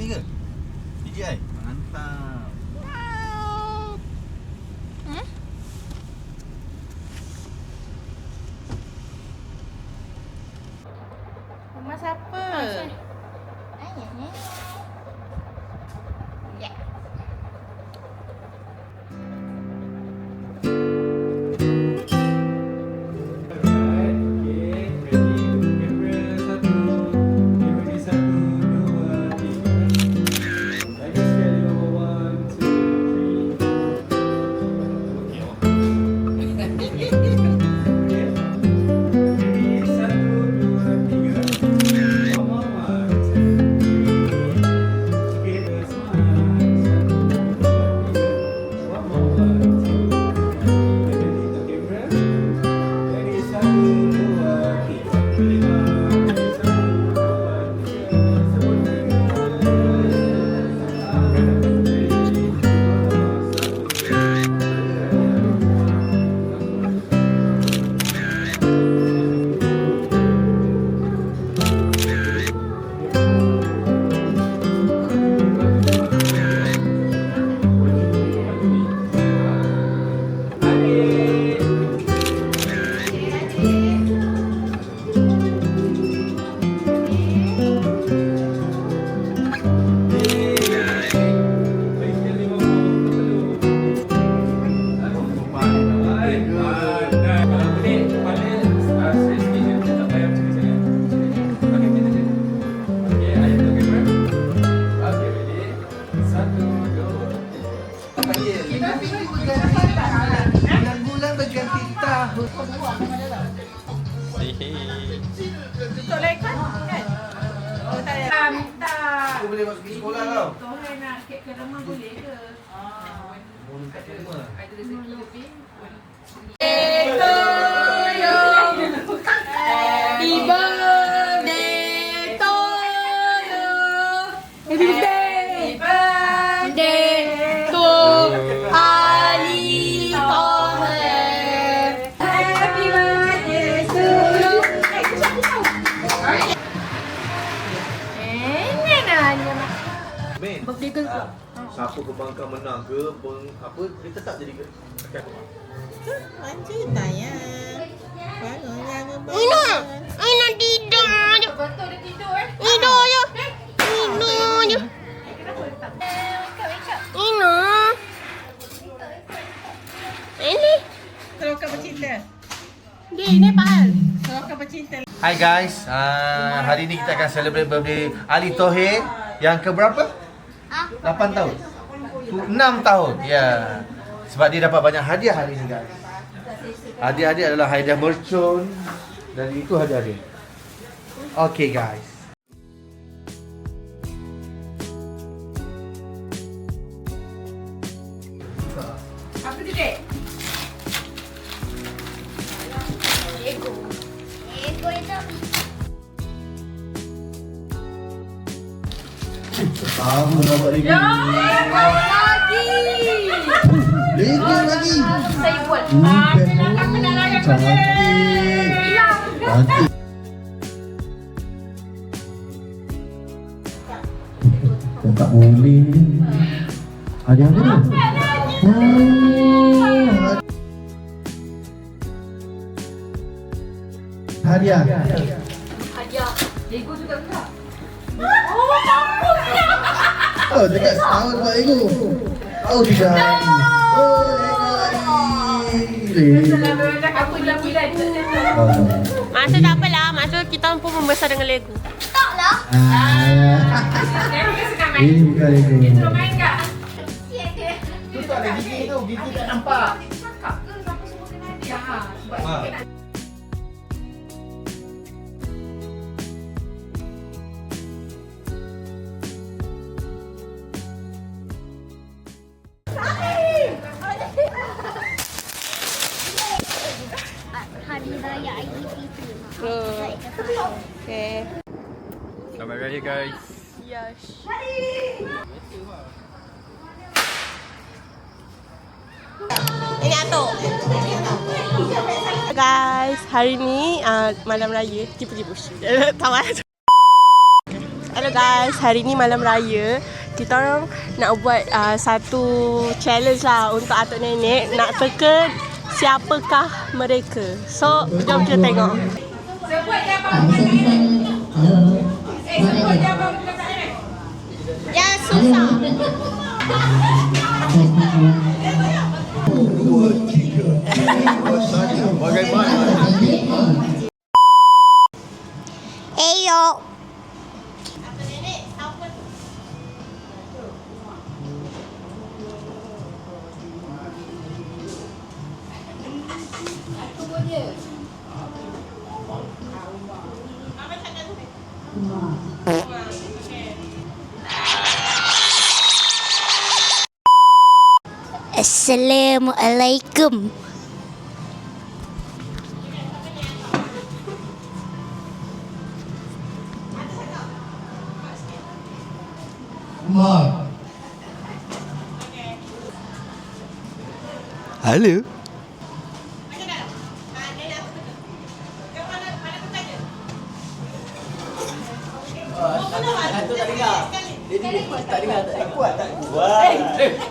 ke? DJI? Mantap. Rumah siapa? Ya. Bulan berganti tahun. Tutup lekon kan? Oh tak ada. Minta. Aku boleh masuk ke sekolah tau. Tuhan nak kek ke rumah boleh ke? Boleh kat rumah. Ada rezeki lebih. Happy birthday to you. Happy birthday to Ali Toher. Happy birthday to you. Men, Birthday girl ke? siapa kebangkan menang ke apa dia tetap jadi akan Anjir tanya. Bangunlah Ina, Ina tidur je. Betul dia tidur Tidur je. Tidur je. Ina. Ini. Serokan bercinta. Dia ni pahal. Serokan bercinta. Hai guys, hari ni kita akan celebrate birthday Ali Toher yang keberapa? 8 tahun? 6 tahun, ya. Sebab dia dapat banyak hadiah hari ni guys. Hadiah-hadiah adalah hadiah mercon dan itu hadiah dia. Okay guys. Apa tu dek? Ego. Ego itu. Tahu dapat lagi. Lagi. Lego lagi. Saya buat. Kenapa kena layan benda? Hilang. Cantik. Tak boleh. Hadiah apa tu? Hadiah. Hadiah. Lego juga tak? Oh, dekat setahun buat Lego. Oh, tidak. Oh, Lego lagi. Apa bulan-bulan tu? Masa tak apalah. Masa kita pun membesar dengan Lego. Taklah. Ini bukan Lego. Kita main tak? Tu tak ada gigi tu. Gigi tak nampak. Cakap ke siapa semua kena hadiah? Sebab sikit nak Hari Raya Aidilfitri. Okay. Selamat Raya guys. Yes. Ini Atok. Guys, hari ni malam raya tipu-tipu. Kawan. Hello guys, hari ni malam raya. Kita orang nak buat satu challenge lah untuk atuk nenek. Nak teka siapakah mereka. So, jom kita tengok. Sebut dia abang dengan Kak Aaron. Sebut dia abang dengan Kak Aaron. Yang susah. Eyo. Assalamualaikum. Halo.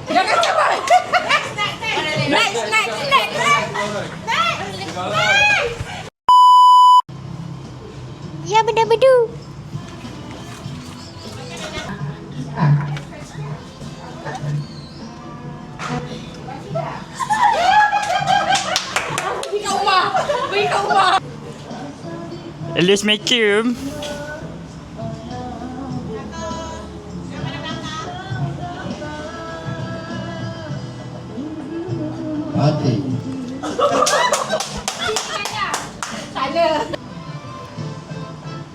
Jangan cepat. Next. Ya bedu-bedu. Pergi kat rumah. Assalamualaikum.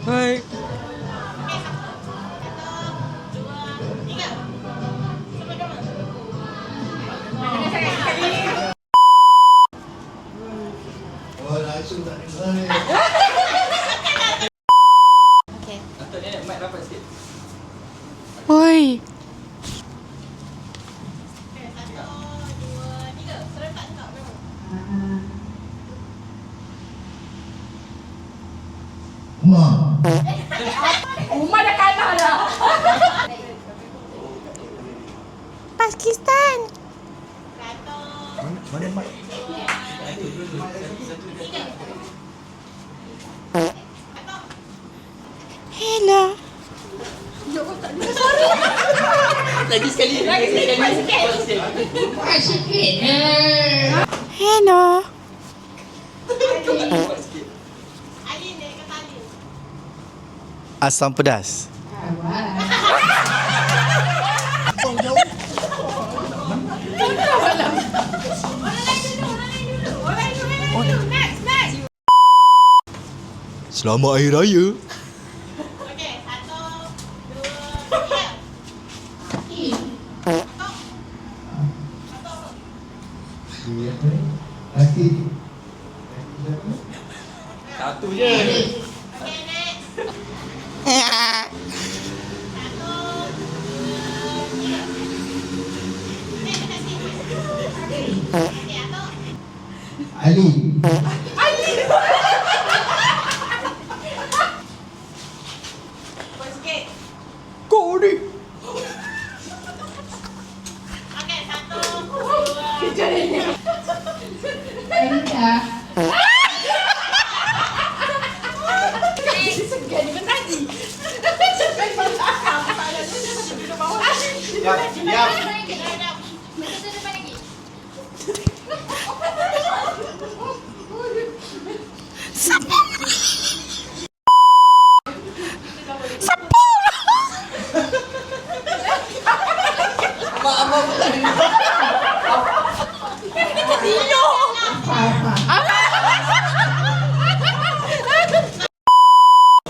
Hai. Oi. Rumah dah kalah dah. Pakistan. Hello. Hello. Asam pedas. Next. Selamat Hari Raya. Okey, 1, 2, 3. Satu je. Okey, next. Ali. Buat sikit. Kau ni. Okey, 1, 2, 3. Segan ni tadi. Segan belakang. Duduk bawah. Diam.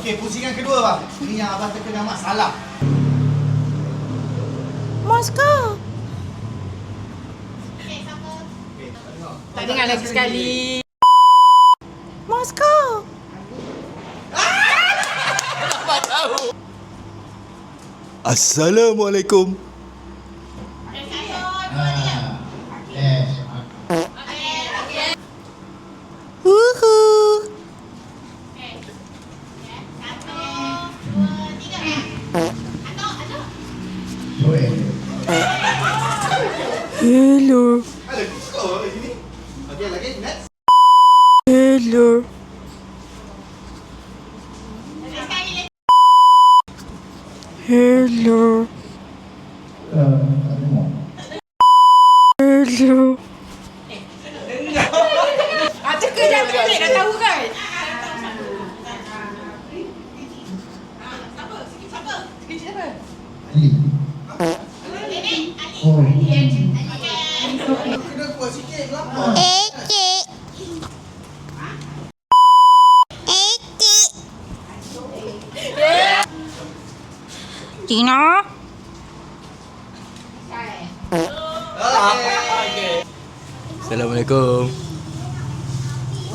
Okey, pusingan kedua bang. Ini yang abang teka nama salah. Moskow. Tak dengar lagi sekali. Moskow. Assalamualaikum. Woohoo. 1, 2, 3. Hello. Ada kau sini. Okey, lagi next. Hello. Hello. Hello. Cekak dah balik, dah tahu kan? Kena kuat sikit lah. Eki. Eki. Tina. Assalamualaikum.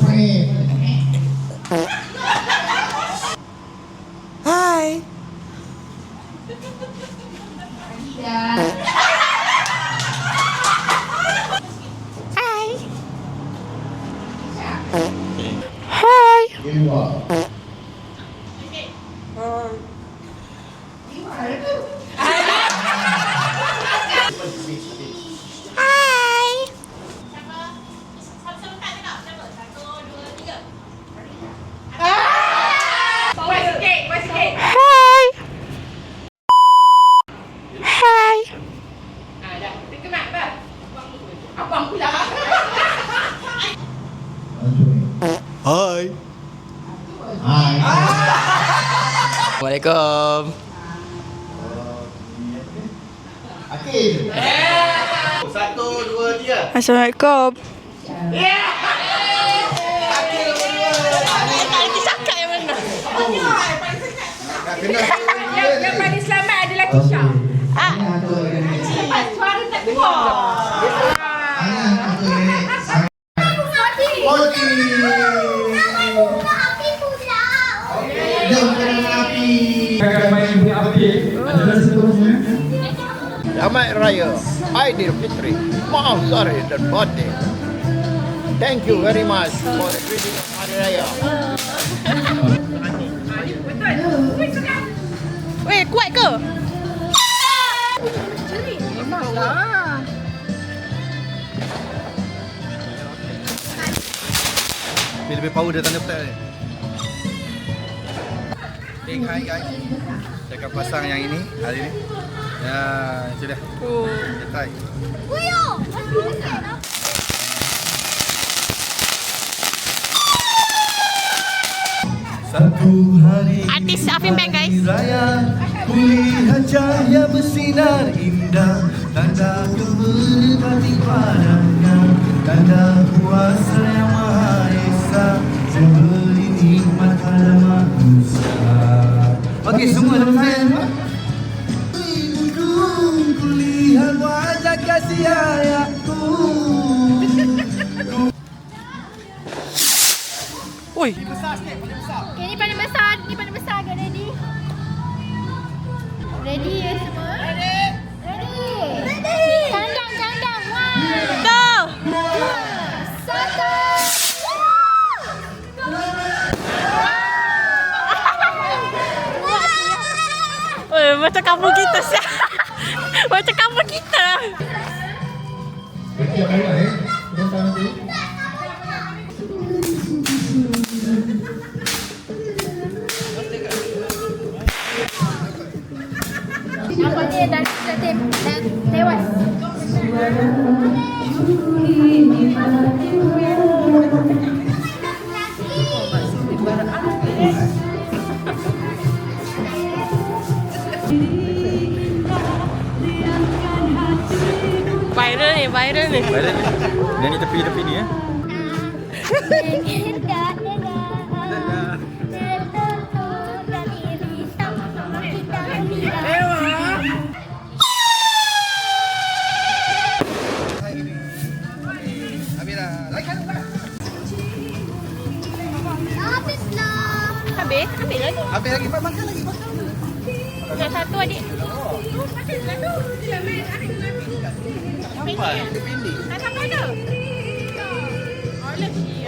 Hai. Hai. Hai. Hai. Hai. Hai. Hai. Assalamualaikum. Satu, dua, tiga. Assalamualaikum. Kena. Yang paling selamat adalah Kisha. Suara tak keluar. Selamat Raya Aidilfitri. Maaf sorry dan batin. Thank you very much for the greeting of Hari Raya. Weh, kuat ke? Lebih power dia tanda petai ni. Hey, hi guys. Saya akan pasang yang ini hari ni. Ya, itu dah. Petai. Satu hari Artis Afim Bank guys. raya, kulihat cahaya bersinar indah, tanda kebenaran padanya, tanda kuasa yang Maha Esa, memberi nikmat pada manusia. Okey, semua dalam saya semua. Kulihat wajah kasih ayahku. Oi. Ini paling besar. Ni paling besar. Get ready. Ready ya semua? Ready. Candang. Go. Satu. Oi, macam kampung kita siap. Macam kampung kita. Nampaknya dah tewas. Viral ni. Nyanyi tepi-tepi ni ya. Habis lagi. Habis lagi, makan lagi. Yang satu adik.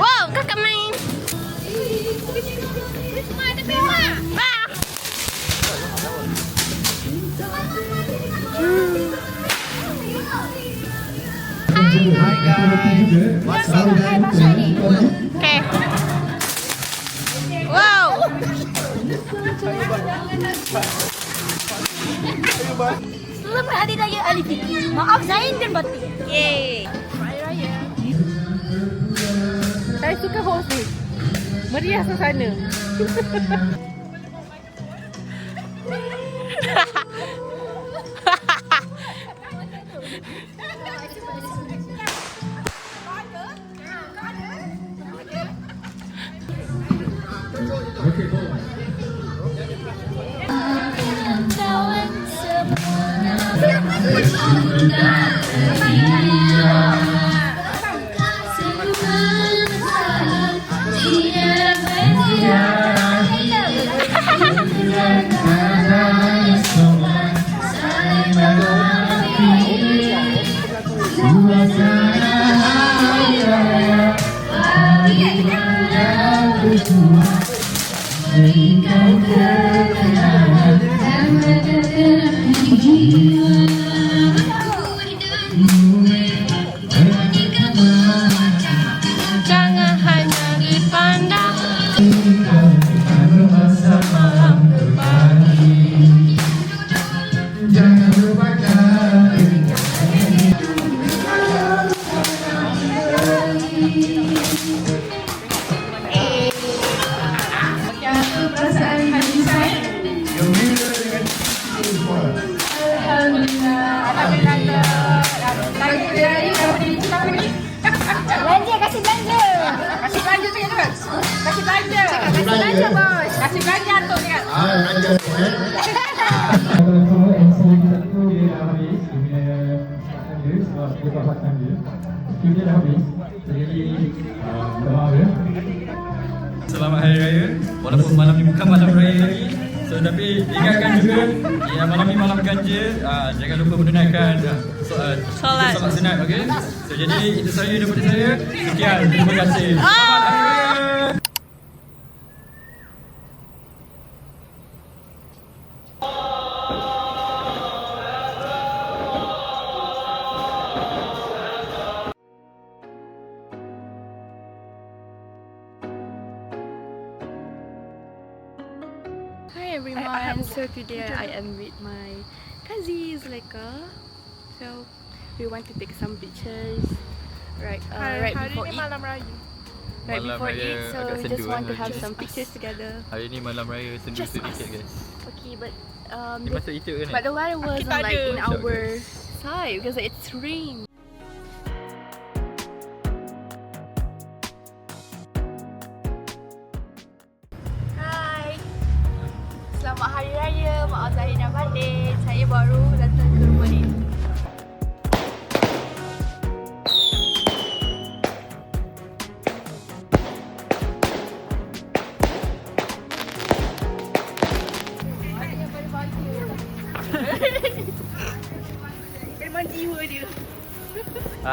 Wow, kakak main. Wah. Okay. Wow. Selamat Hari Raya Aidilfitri. Maaf Zain dan batin. Yeay. Raya. Saya suka host ni. Meriah suasana. Jangan hanya dipandang. Belanja, kasih belanja. Kasih belanja cakap tu. Kasih belanja. Kasih belanja bos. Kasih belanja tu cakap. Belanja tu Kalau yang saya satu dia dah habis, dia punya dia sebab dia papasan dia. Dia dah habis. Jadi minta maaf ya. Selamat Hari Raya. Walaupun malam ni bukan malam raya lagi. So tapi ingatkan juga yang malam ni malam ganja. Jangan lupa menunaikan Solat. solat sunat, okey? So jadi itu saja daripada saya. Sekian, terima kasih. Selamat Hari Raya. Hi everyone, so today I am with my cousin Zulaika. So we want to take some pictures right before Eid. Right Malam before raya Eid, so agak we sendu, just want to eh, have just some pictures together. Hari ni malam raya sendu Just sedikit us. guys. Okay, but Dia masuk itu kan? but the weather wasn't tak like ada. in our side because it's rain. Hai. Selamat Hari Raya. Maaf Zahir dan Batin. Saya baru datang ke rumah ni.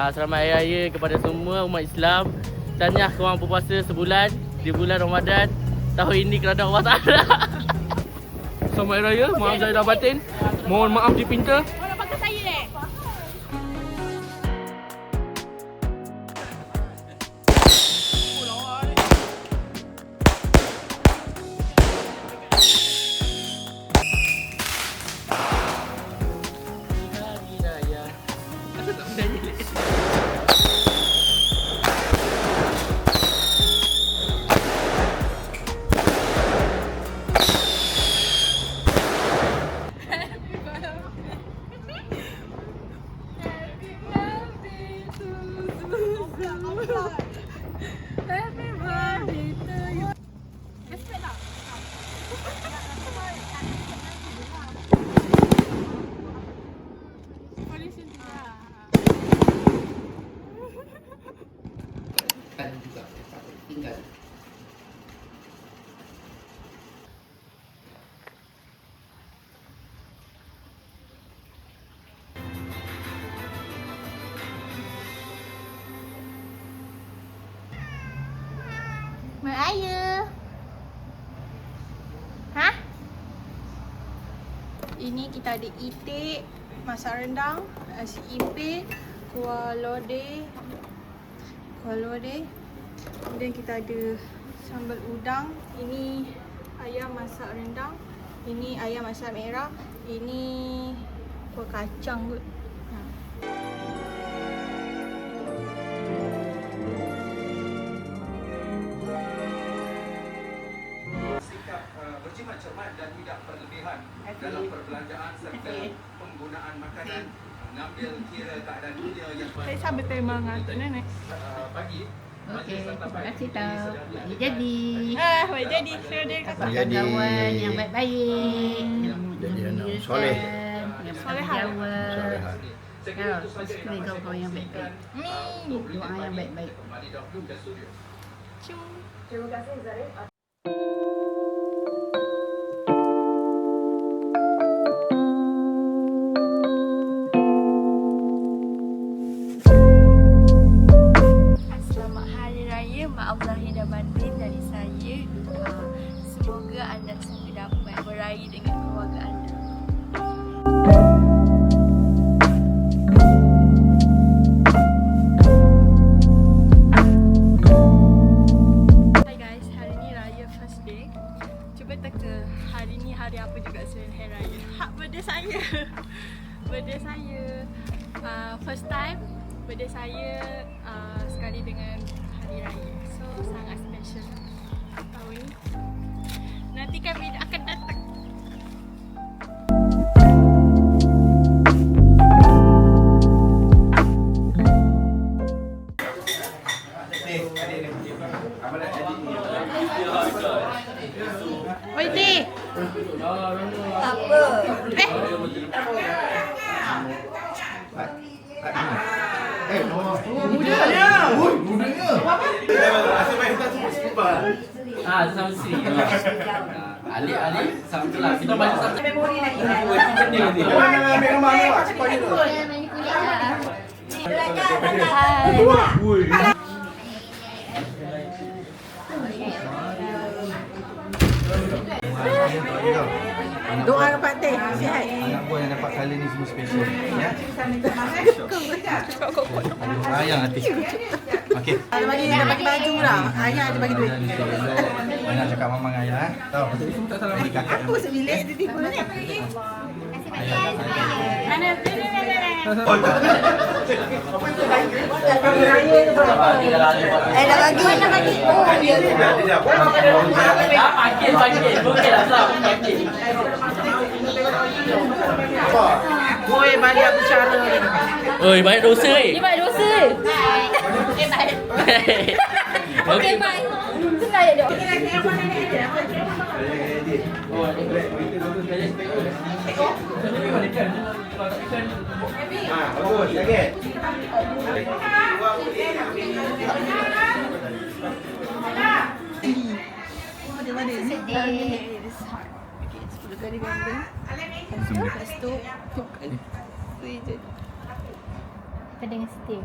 Selamat Hari Raya kepada semua umat Islam. Tahniah korang berpuasa sebulan di bulan Ramadan. Tahun ini kerana Allah Ta'ala. Selamat Hari Raya, maaf Zahir dan Batin. Mohon maaf dipinta. Orang pakai saya dek. Hari Raya. Raya. Hah? Ini kita ada itik, masak rendang, nasi impit, kuah lodeh. Kemudian kita ada sambal udang. Ini ayam masak rendang. Ini ayam masak merah. Ini kuah kacang kot. Sikap berjimat cermat dan tidak berlebihan dalam perbelanjaan serta penggunaan makanan. Mengambil kira keadaan dunia yang Saya sambil tema dengan Atuk Nenek. pagi. Okey, terima kasih tau. Boleh jadi. Boleh jadi. Saya Dapatkan kawan yang baik-baik. Yang Jadi anak menggembirakan, soleh. Yang Solehan. bertanggungjawab. Kau, isteri kau yang baik-baik. Doa yang baik-baik. Terima kasih Zarif. Selamat Hari Raya, maaf lahir dan batin dari saya. Semoga anda semua dapat beraya dengan keluarga anda. Hai guys, hari ni Raya first day. Cuba teka hari ni hari apa juga selain Hari Raya. Birthday saya. Birthday saya. First time birthday saya sekali dengan Hari Raya. So sangat special tahun ni. Nantikan video akan datang. Birthday. Apa? Sama si. Alik sama kelas. Kita banyak sama. Memori lagi. Doa kepada Teh, sihat. Anak buah yang dapat kali ni semua special. Ya. Ayang hati. Okey. Ada bagi baju lah. Ayah ada bagi duit. Ayah cakap mama dengan ayah. Tahu. Tak salah bagi kakak. Aku sebilik dia tipu ni. Mana? Dah bagi. Oh, dia. Panggil. Bukanlah Islam. Panggil. Oi, bagi aku cara. Oi, banyak dosa ni. Dia banyak dosa. Okey, bye. Senang je dia. Bagus, sakit. Sepuluh kali ganda. Lepas tu Kita dengan steam.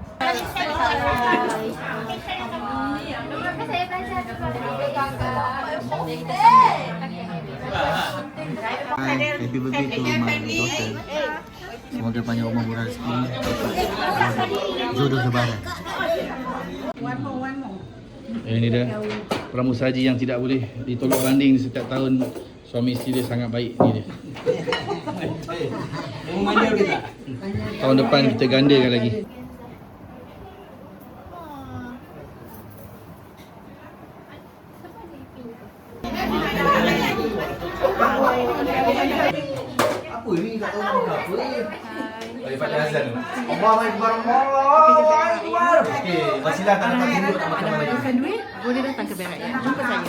Happy birthday to my daughter. Semoga panjang umur murah rezeki. Jodoh lebaran. Ini dia pramusaji yang tidak boleh ditolak banding setiap tahun. Suami isteri dia sangat baik ni dia. Tahun depan kita gandakan lagi. Apa ni tak tahu apa ni. Daripada azan. Allah Akbar. Allah Akbar. Okey, wasilah tak dapat duduk tak makan lagi. Makan duit, boleh datang ke Berak ya. Jumpa saya.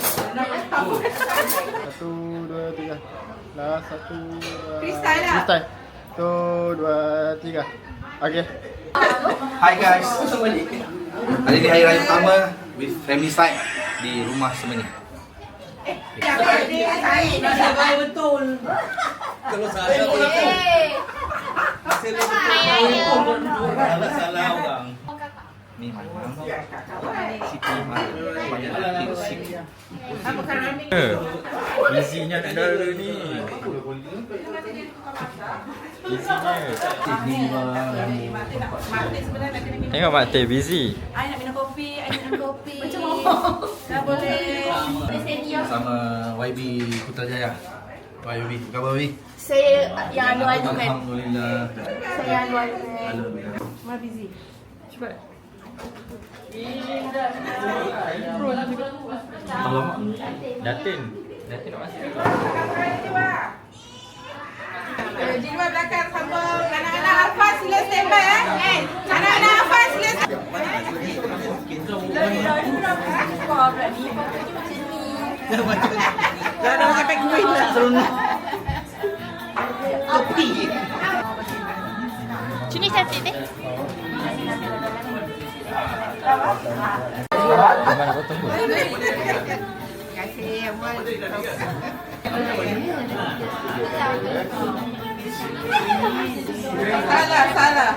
1, 2, 3. Dah 1, 2. Freestyle lah. Freestyle. 1, 2, 3. Okey. Hai guys. Hari ni hari raya pertama with family side di rumah sebenarnya. Betul. Kalau salah salah orang. Ni mana? Siti mana? Apa kami? Easy-nya nak dara ni. Tengok Mak Teh busy. I nak minum kopi, Macam mana? Dah boleh. Sama YB Putrajaya. YB, apa khabar YB? Saya yang anu kan. Alhamdulillah. Saya anu kan. Alhamdulillah. Mah busy. Cepat. Alamak. Datin nak masuk. Jiwa belakang sambung. Anak-anak Alfa sila standby Anak-anak Alfa sila Dah dah sampai kuih lah seronok. Kopi. Cuni cantik deh. Salah. Dah fly.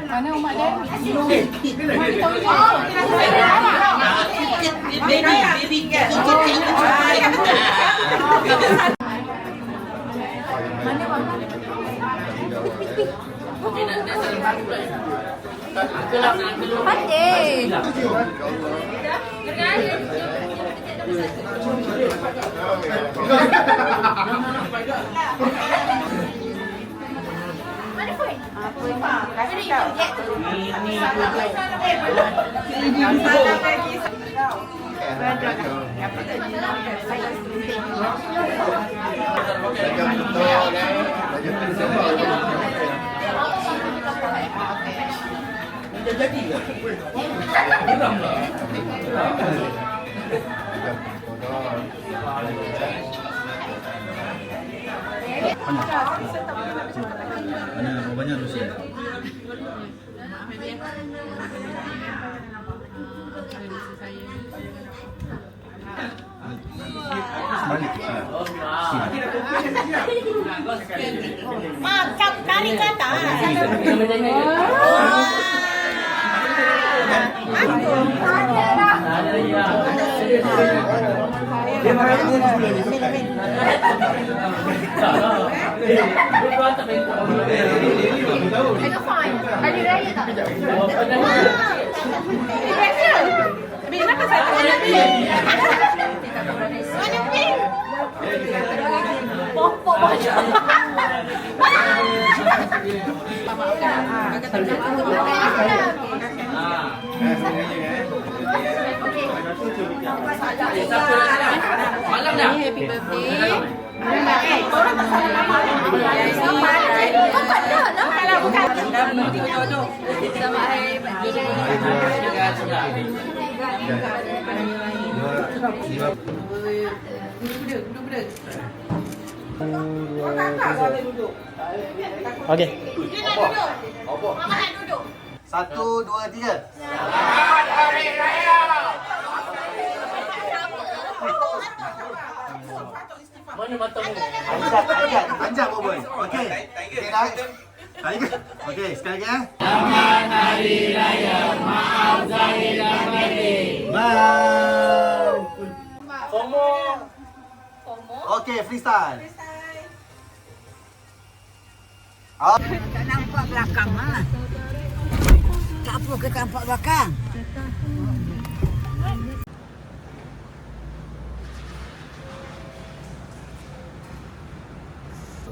Mana umat dia? Pandai. Mana poin? Banyak dosa. Macam kali kata. Itu fine. Hari raya tak? Biasa. Tapi kenapa saya tak boleh pilih? Mana pilih? Popok macam. Malam dah. Happy birthday. Orang tak salah nama. Sama ada. Bukan dah lah. Kalau bukan. Jodoh. Sama hari Okey. duduk. 1, 2, 3. Mana matangmu? Panjang boy. Okey. Okey dah. Okey, sekali lagi Selamat Hari Raya. Maaf Zahir dan Batin. Bye. FOMO. Okey, freestyle. Tak nampak belakang lah. Tak apa ke tak nampak belakang?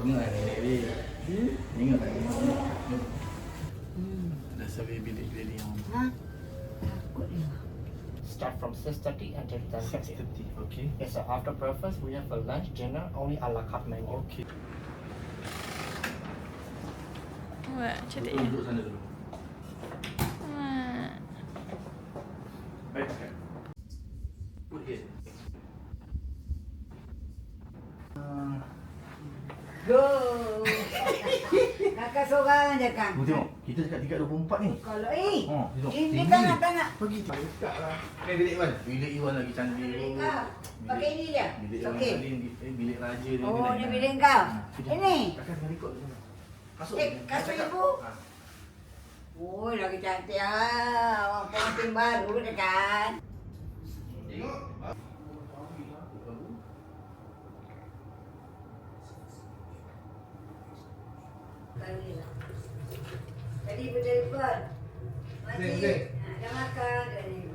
Ingat nenek ni. Ingat tak nenek? Dah sampai bilik keliling. Start from 6:30 until 10:30. 6:30, okay. Yes, so after breakfast we have a lunch, dinner, only a la carte menu. Okay. Wah, cantik. Duduk sana dulu. Wah. Baik. Put here. Go! Kakak seorang je kan? Tengok. Kita dekat tingkat 24 ni. Kalau Duduk. ini Tinggi. tak nak. Pergi dekat lah. Bilik Iwan. Bilik Iwan lagi cantik. Pakai ini dia. Bilik Okey. bilik raja ni. Oh, ni bilik kau. Ini. Kakak nak ikut sana. Masuk. Kasut ibu. Oh, lagi cantik ah. Orang pengantin baru dah kan. Tengok. Tadi bertelefon. Zeng. Dah makan tadi.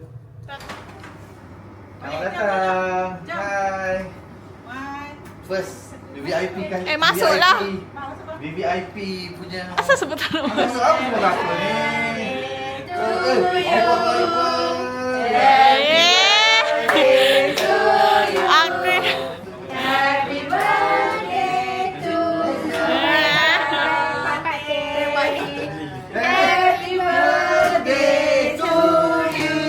Selamat datang. Hai. First VIP kan. masuklah. VVIP punya. Asal sebut nama? Masuk apa semua apa ni? Happy birthday to you. Happy birthday to you.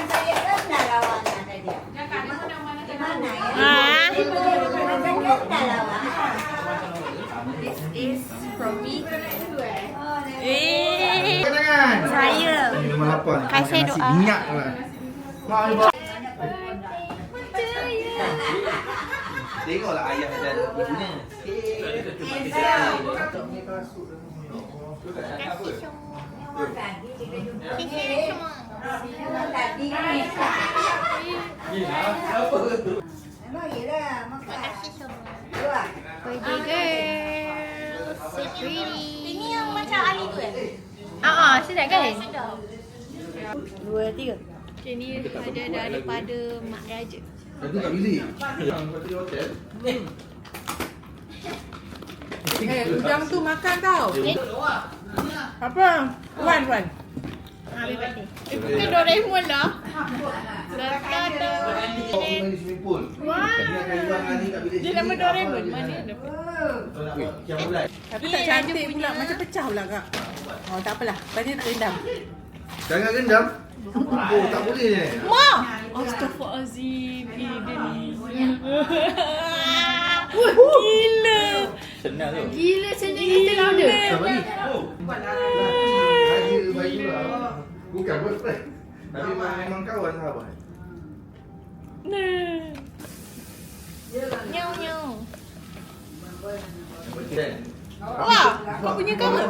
Saya kenal lawannya tadi. Di mana ya? Macam kenal lawannya. This is from me. Tangan. Saya. Kasih doa. Minyak lah. Mak ni bawa. Tengoklah ayah dan ibunya. Ini yang macam Ali tu Sedap kan? Dua, tiga. Okay, ni hadiah daripada Mak Raja. Itu kat bilik. Di hotel. Udang tu makan tau. Apa? Wan. Happy birthday. Bukan Doraemon dah. Swimming pool. Dia nama Doraemon. Mana ada? Tapi tak cantik pula. Macam pecah pula kak. Oh tak apalah. Lepas tak rendam. Jangan rendam. Oh, tak boleh ni. Ma! Astaghfirullahaladzim. Dia ni. Gila. Senang tu. Gila senyum kita louder. Tak bagi. Haji baik juga. Bukan boyfriend. Tapi memang kawan sahabat. Nyau. Wah, kau punya kawan.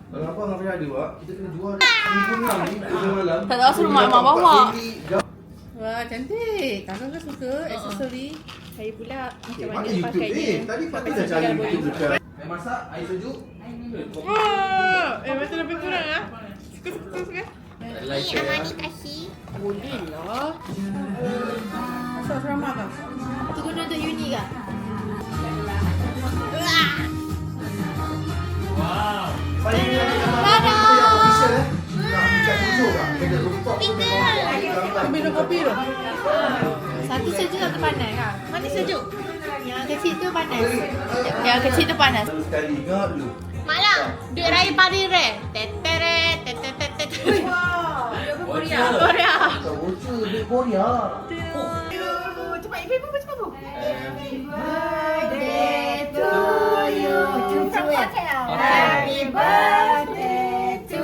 Kalau apa nak pergi ada wak, kita kena jual RM1,600 ni pada malam. Tak tahu suruh mak bawa. Wah cantik. Kakak kan suka aksesori. Saya pula macam mana Pakai YouTube pakai dia. tadi pakai dah cari YouTube dekat. Air masak, air sejuk. Betul lebih kurang ah. Suka. Ni Amani kasih. Boleh lah. Masuk asrama kak. Tu guna untuk uni ke? Minum kopi tu. Satu sejuk, satu panas kan? Mana sejuk? Yang kecil tu panas. Yang kecil tu panas. Sekali ingat dulu. Malang, duit raya pari rare. Tetere. Korea. Tak bocor duit Korea. Cepat ibu cepat bu. Happy birthday to you. Happy birthday to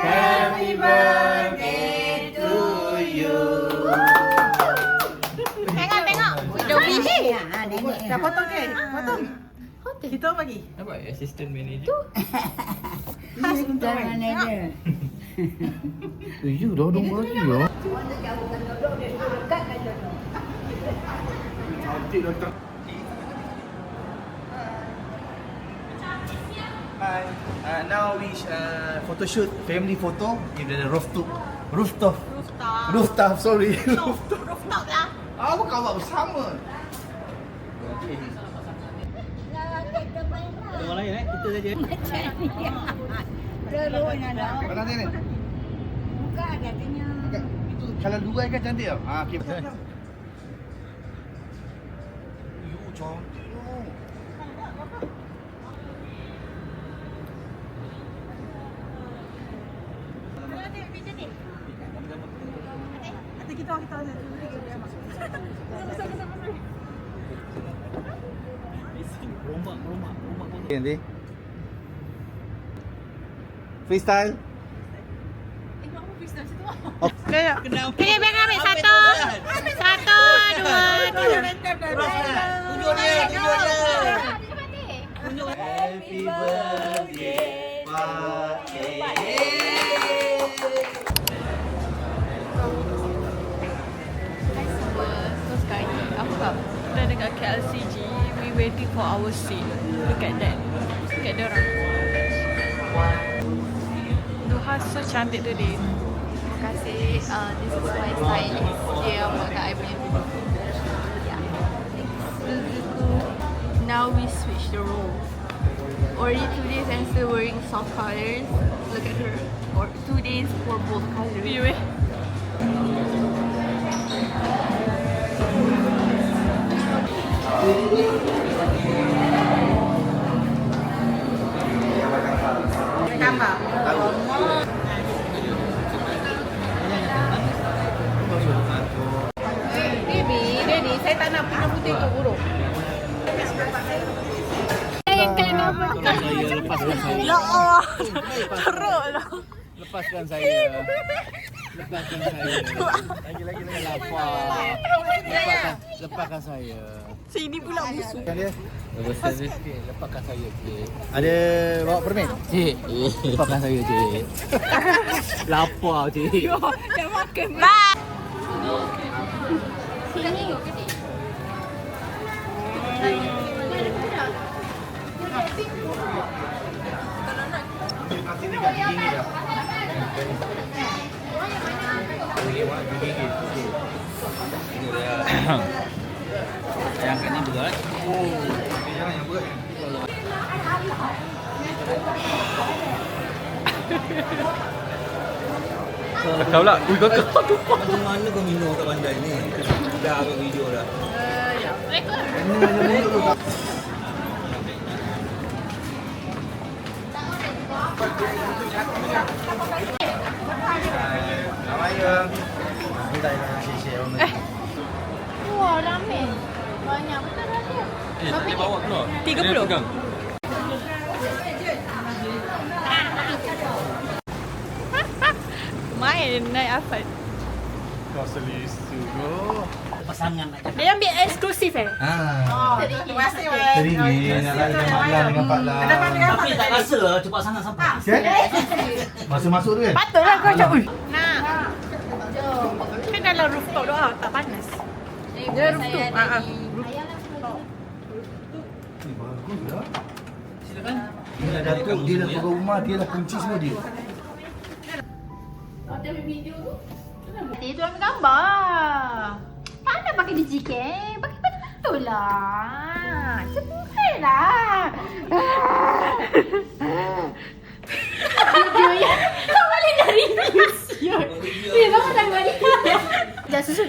Happy birthday to you. Tengok. Dah biji. Dah potong ke? Potong. Kita bagi. Apa? Assistant manager. Assistant manager. You dah dong lagi ya. Cantik dah. Hi. Now we photo shoot, family photo in the rooftop. Sorry. Rooftop lah. Apa kau buat bersama? Ada orang lain kita saja. Macam ni. Terus nak. Mana ni? Buka katanya. Itu kalau dua kan cantik tau. Okey. You cantik. Nanti. Freestyle. Okay, biar ambil satu. Satu, dua, tiga. Tunjuk dia. Happy birthday, Pak. So sekarang ni aku dah dekat KLCG. We waiting for our seat. Look at that. Look at diorang. Duha so cantik today. Terima kasih. This is my stylist. Dia yang buatkan I punya video. Yeah. Now we switch the role. Already 2 days I'm still wearing soft colors. Look at her. Or 2 days for bold colors. View eh. Baby, saya tak nak punya putih tu buruk. Yang kalian apa? Lepaskan saya. Ya Allah. Teruk lah. Lepaskan saya. Lepaskan saya. Lagi. Lepaskan saya. Sini pula musuh. Dia. Lepaskan saya, cik. Ada bawa permen? Cik. Lepaskan saya, cik. Lapar, cik. Dah makan. Sini. Nanti dekat gigi ni dah. Yang ini berat. Yang berat. Kau lah. Ui, kau tumpah. Macam mana kau minum kat bandar ni? Dah ambil video dah. Wah, ramai. Banyak betul lah dia. Dia bawa keluar. 30. Dia pegang. Main naik Afan. Kau selesa tu. Pasangan nak Dia ambil eksklusif eh? Terima kasih, Teringin nak lari dengan Mak Lan dengan Pak Lan. Tapi tak rasa cepat sangat sampai. Kan? Masuk-masuk tu kan? Patutlah kau macam, nak. Kan dalam rooftop doa, tak panas. Dia rooftop. Ni bagus lah. Silakan. Dia dah Datuk, dia dah turun rumah, dia dah kunci semua dia. Itu ambil gambar. Tak nak pakai digital. Pakai betul lah. Cepat lah. Video yang kau balik dari Malaysia. Dia kau tak balik. Jangan susun.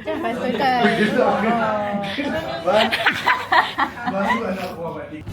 Jangan pasal. Masuk anak buah balik.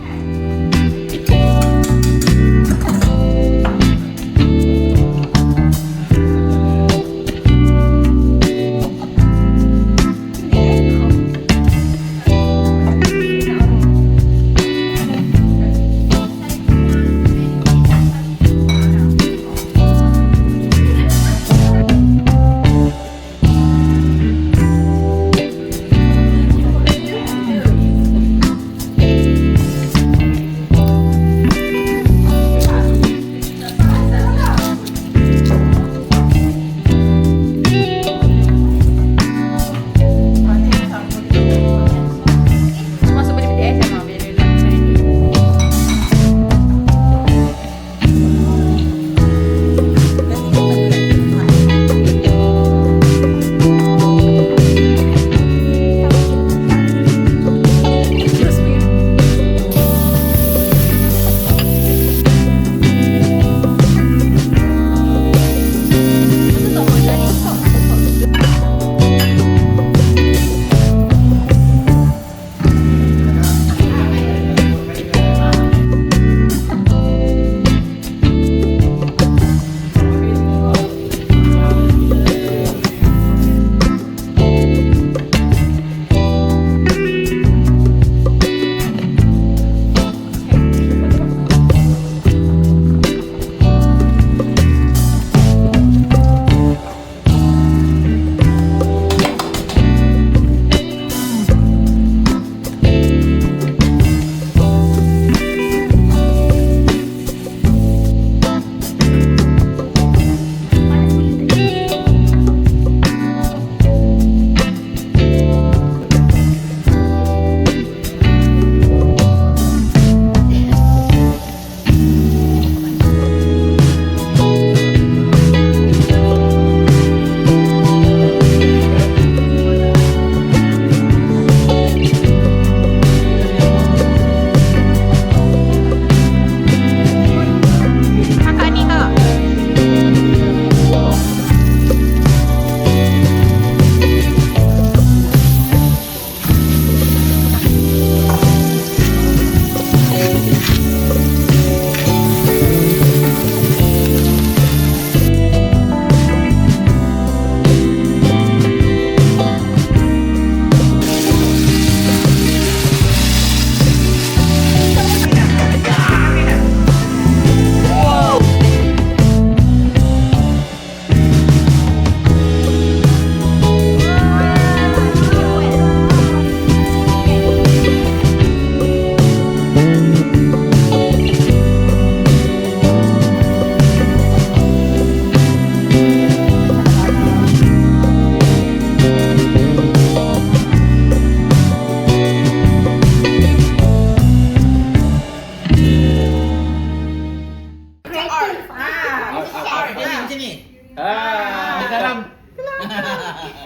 sini. Ah. Dalam.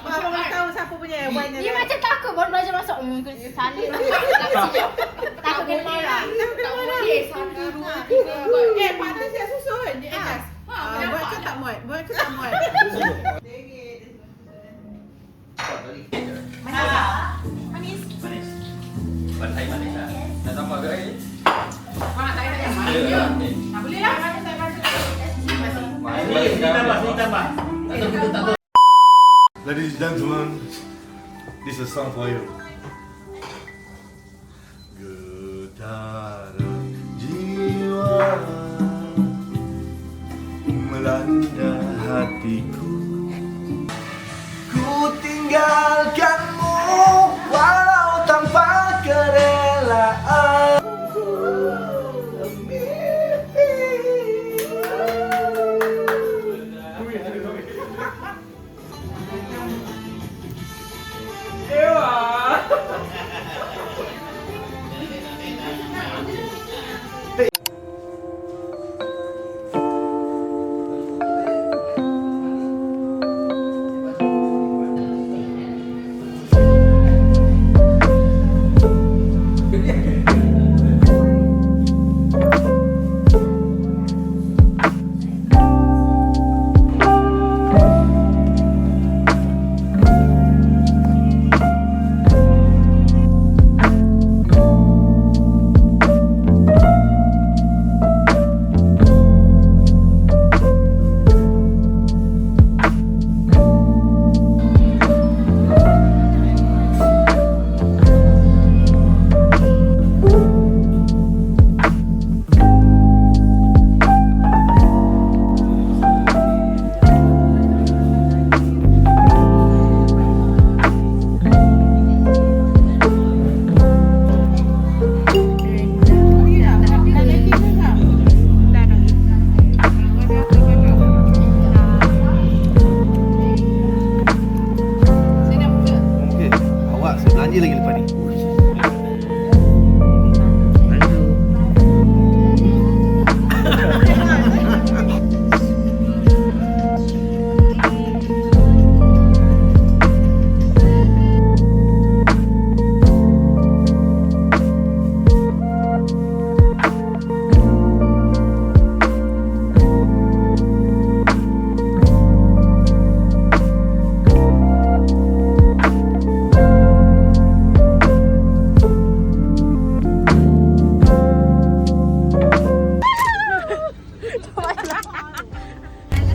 Abang nak tahu siapa punya wine Dia macam takut baru belajar masak. Salin. Takut kena marah. Tak boleh. 1, 2, 3. Panas siap susun. Buat ke tak muat? Buat ke tak muat? Manis. Bantai manis lah. Nak tambah ke air? Mana saya tak manis. Tak boleh lah. Sini tambah. Ladies and gentlemen, this is a song for you. Getar jiwa melanda hatiku. Ku tinggalkanmu walau tanpa kerelaan.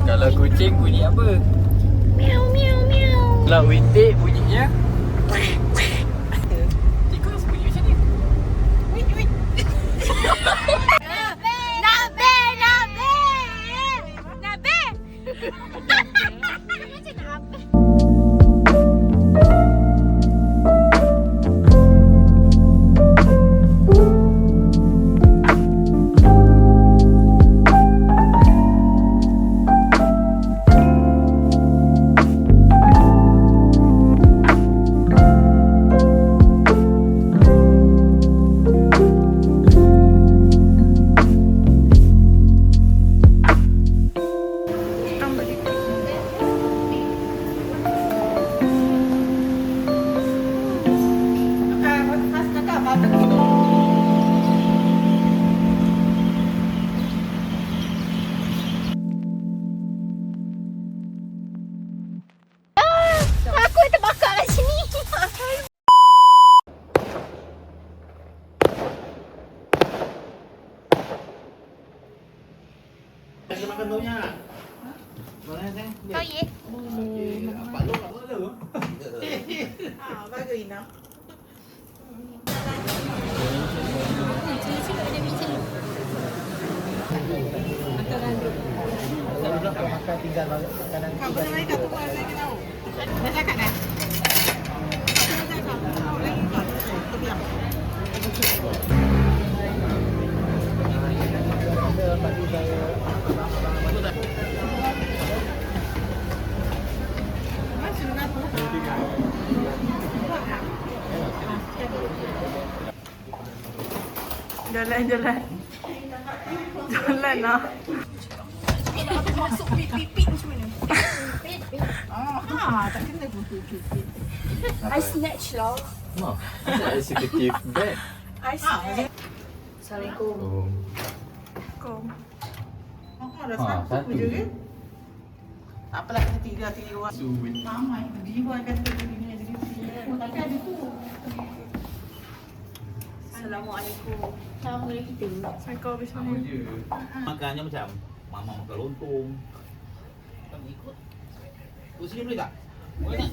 Kalau kucing bunyi apa? Miau miau miau. Kalau itik bunyinya? Tikus bunyi macam ni. Wait wait. Nabe nabe nabe. Nabe. Macam nabe. Aku terbakar kat sini. Kita makan baunya. Oh ye. Bagus Ina. Makan tinggal kanan. Kau boleh main kat rumah lagi tahu. Dah cakap dah. Dah cakap. Lagi kau. Kau bilang. Jalan lah. Masuk pit. tak kena putih-putih. I snatch lah. Maaf, saya eksekutif bed. I snatch. Assalamualaikum. Ada Ha, satu je. Tak apalah kita tiga orang. Ramai. Jiwa kata begini jadi. Tapi ada tu. Assalamualaikum. Assalamualaikum. Sama je. Makannya macam mama makan lontong. Kamu ikut. Sini boleh tak? Boleh tak?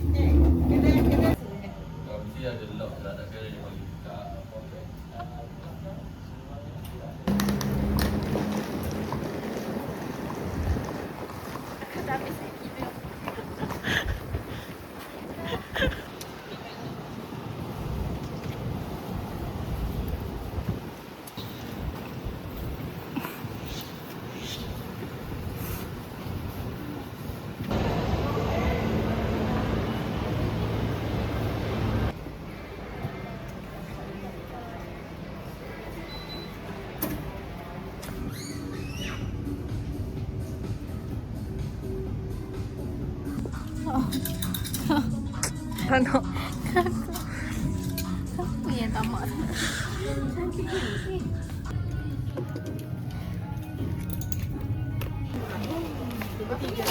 Mesti ada lock lah, tak kira dia bagi buka. Tapi saya kira. Ano? Apa yang tamak? Tiga.